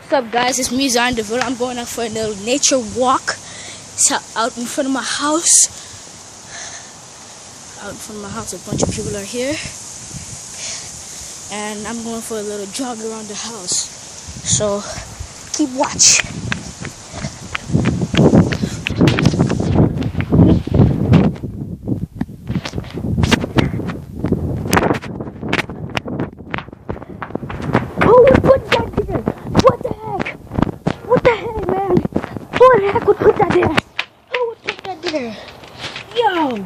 What's up, guys? It's me, Zion Deville. I'm going out for a little nature walk. It's out in front of my house. Out in front of my house, a bunch of people are here. And I'm going for a little jog around the house. So, keep watch. Who would put that there? What the heck? What the heck, man? Who the heck would put that there? Who would put that there? Yo!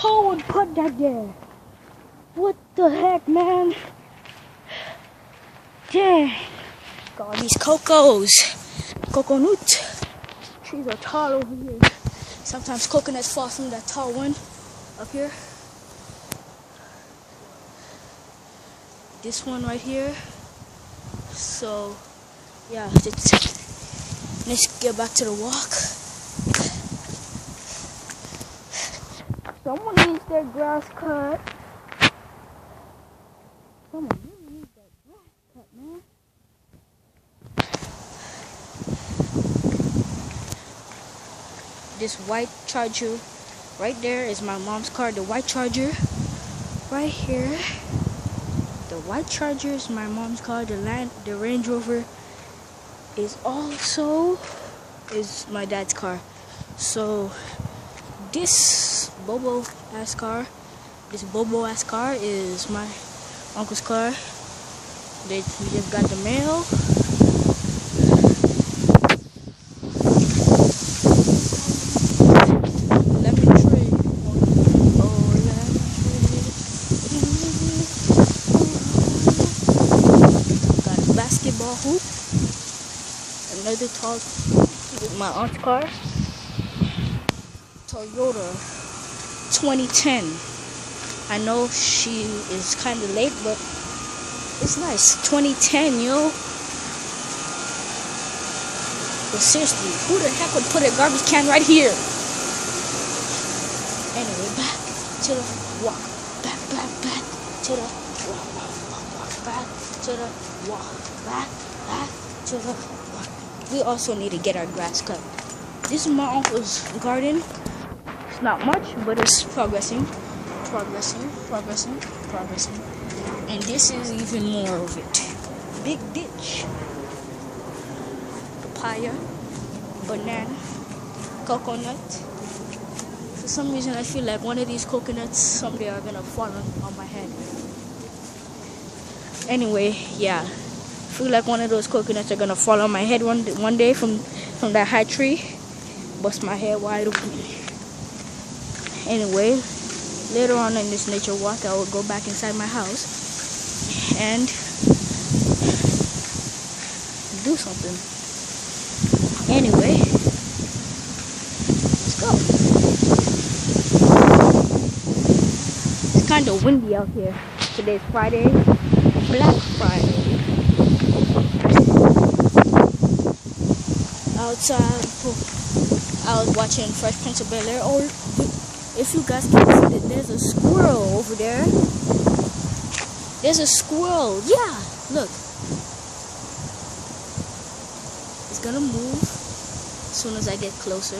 Who would put that there? What the heck, man? Dang. Got all these cocos. Coconut. Trees are tall over here. Sometimes coconuts fall from that tall one up here. This one right here. So, yeah, let's get back to the walk. Someone needs their grass cut. Someone really needs that grass cut, man. This white Charger right there is my mom's car. The white Charger right here. The white Charger is my mom's car. The Range Rover is also my dad's car. So this Bobo ass car is my uncle's car. We just got the mail. Basketball hoop. Another tall with my aunt's car. Toyota 2010. I know she is kind of late, but it's nice. 2010, yo. But seriously, who the heck would put a garbage can right here? Anyway, back to the walk. Back to the walk. Back to the walk. Back to the walk. We also need to get our grass cut. This is my uncle's garden. It's not much, but it's progressing. And this is even more of it. Big ditch. Papaya, banana, coconut. For some reason, I feel like one of these coconuts someday are gonna fall on my head. Anyway, yeah. I feel like one of those coconuts are gonna fall on my head one day from that high tree. Bust my head wide open. Anyway, later on in this nature walk, I will go back inside my house and do something. Anyway, let's go. It's kind of windy out here. Today's Friday, Black Friday. Outside, I was watching Fresh Prince of Bel-Air. Oh, if you guys can see that, there's a squirrel over there. There's a squirrel. Yeah, look. It's gonna move as soon as I get closer.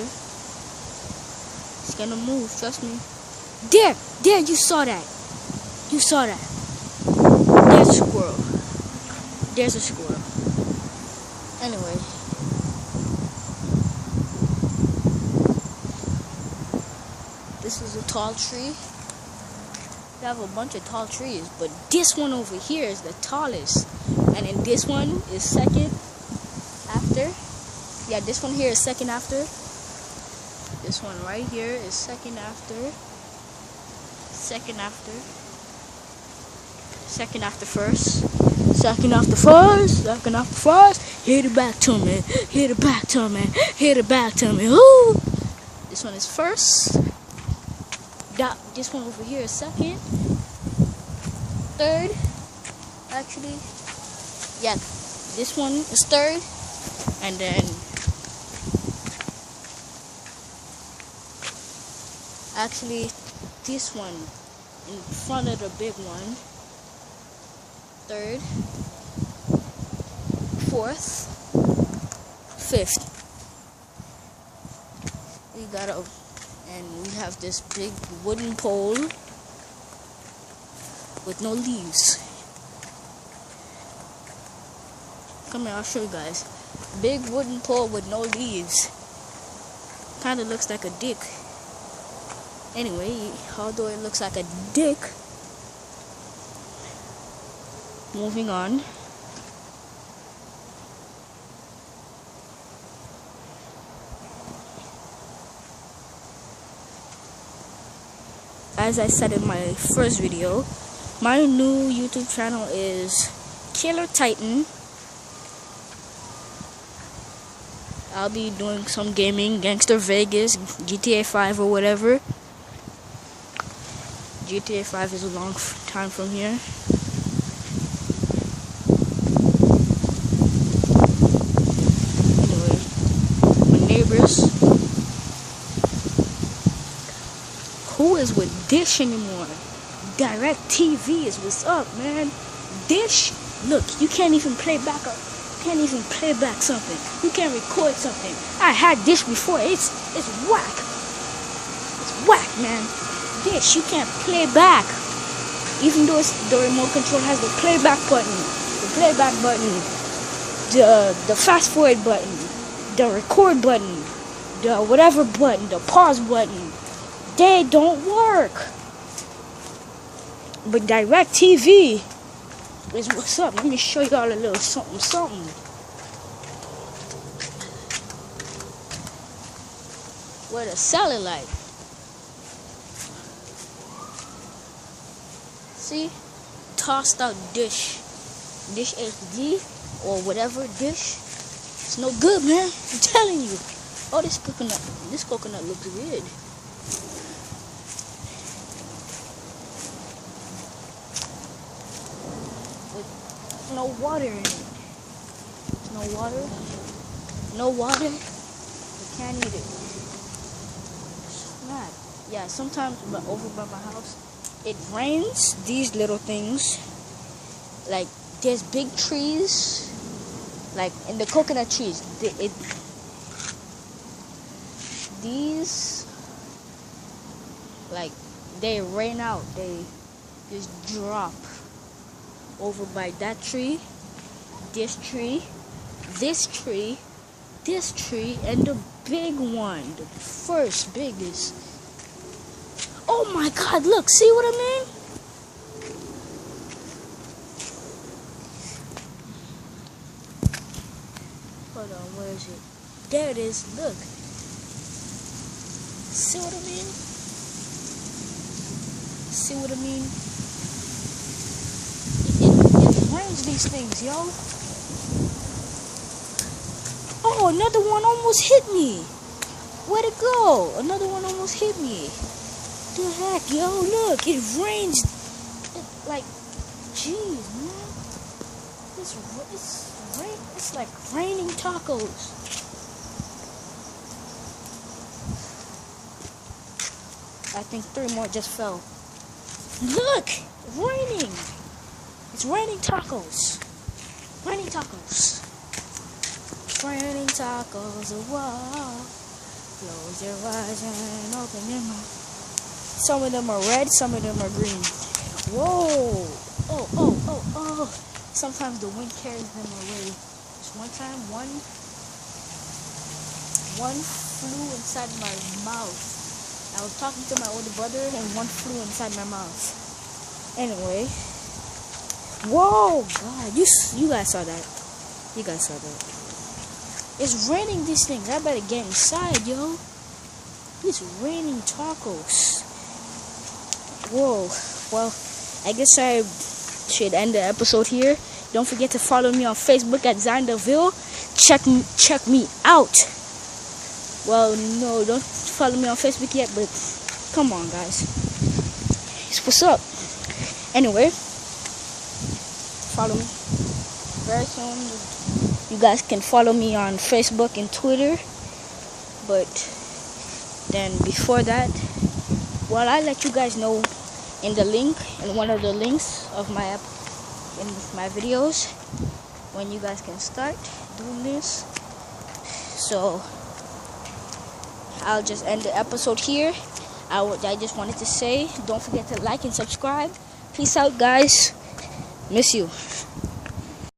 It's gonna move, trust me. There, you saw that. You saw that. There's a squirrel. There's a squirrel. Anyway. This is a tall tree. We have a bunch of tall trees, but this one over here is the tallest. And then this one is second after. Yeah, this one here is second after. This one right here is second after. Second after first. Second after first. Hit it back to me. Hit it back to me. Ooh. This one is first. This one over here is second. Third. Actually, yeah, this one is third. And then actually this one in front of the big one. Third. fourth, 5th. And we have this big wooden pole with no leaves. Come here, I'll show you guys. Big wooden pole with no leaves. Kind of looks like a dick. Anyway, although it looks like a dick, moving on. As I said in my first video, my new YouTube channel is Killer Titan. I'll be doing some gaming, Gangster Vegas, GTA 5 or whatever. GTA 5 is a long time from here. Anyway, my neighbors. Who is with Dish anymore? DirecTV is what's up, man. Dish, look, you can't even play back something. You can't record something. I had Dish before. It's whack. It's whack, man. Dish, you can't play back. Even though the remote control has the playback button, the fast forward button, the record button, the whatever button, the pause button. They don't work. But DirecTV is what's up. Let me show y'all a little something. With a satellite. See? Tossed out Dish HD or whatever Dish. It's no good, man. I'm telling you. Oh, this coconut looks good. No water in it. There's no water. No water. You can't eat it. It's not. Yeah, sometimes over by my house, it rains. These little things, like there's big trees, like in the coconut trees. These, like they rain out. They just drop. Over by that tree, this tree, and the big one, the first biggest. Oh my God, look, see what I mean? Hold on, where is it? There it is, look. See what I mean? See what I mean? These things, yo. Oh, another one almost hit me. Where'd it go? Another one almost hit me. The heck, yo, look, it rains. Like, jeez, man. It's like raining tacos. I think 3 more just fell. Look, raining. It's raining tacos. Raining tacos. Raining tacos. Whoa. Close your eyes and open your mouth. Some of them are red, some of them are green. Whoa. Oh. Sometimes the wind carries them away. Just one time, one flew inside my mouth. I was talking to my older brother and one flew inside my mouth. Anyway. Whoa, God, you guys saw that. It's raining these things. I better get inside, yo. It's raining tacos. Whoa. Well, I guess I should end the episode here. Don't forget to follow me on Facebook at Zandaville. Check me out. Well, no, don't follow me on Facebook yet, but come on, guys. It's what's up. Anyway. Follow me very soon. You guys can follow me on Facebook and Twitter, but then before that, well, I'll let you guys know in one of the links of my videos when you guys can start doing this. So I'll just end the episode here. I just wanted to say, don't forget to like and subscribe. Peace out, guys. Miss you.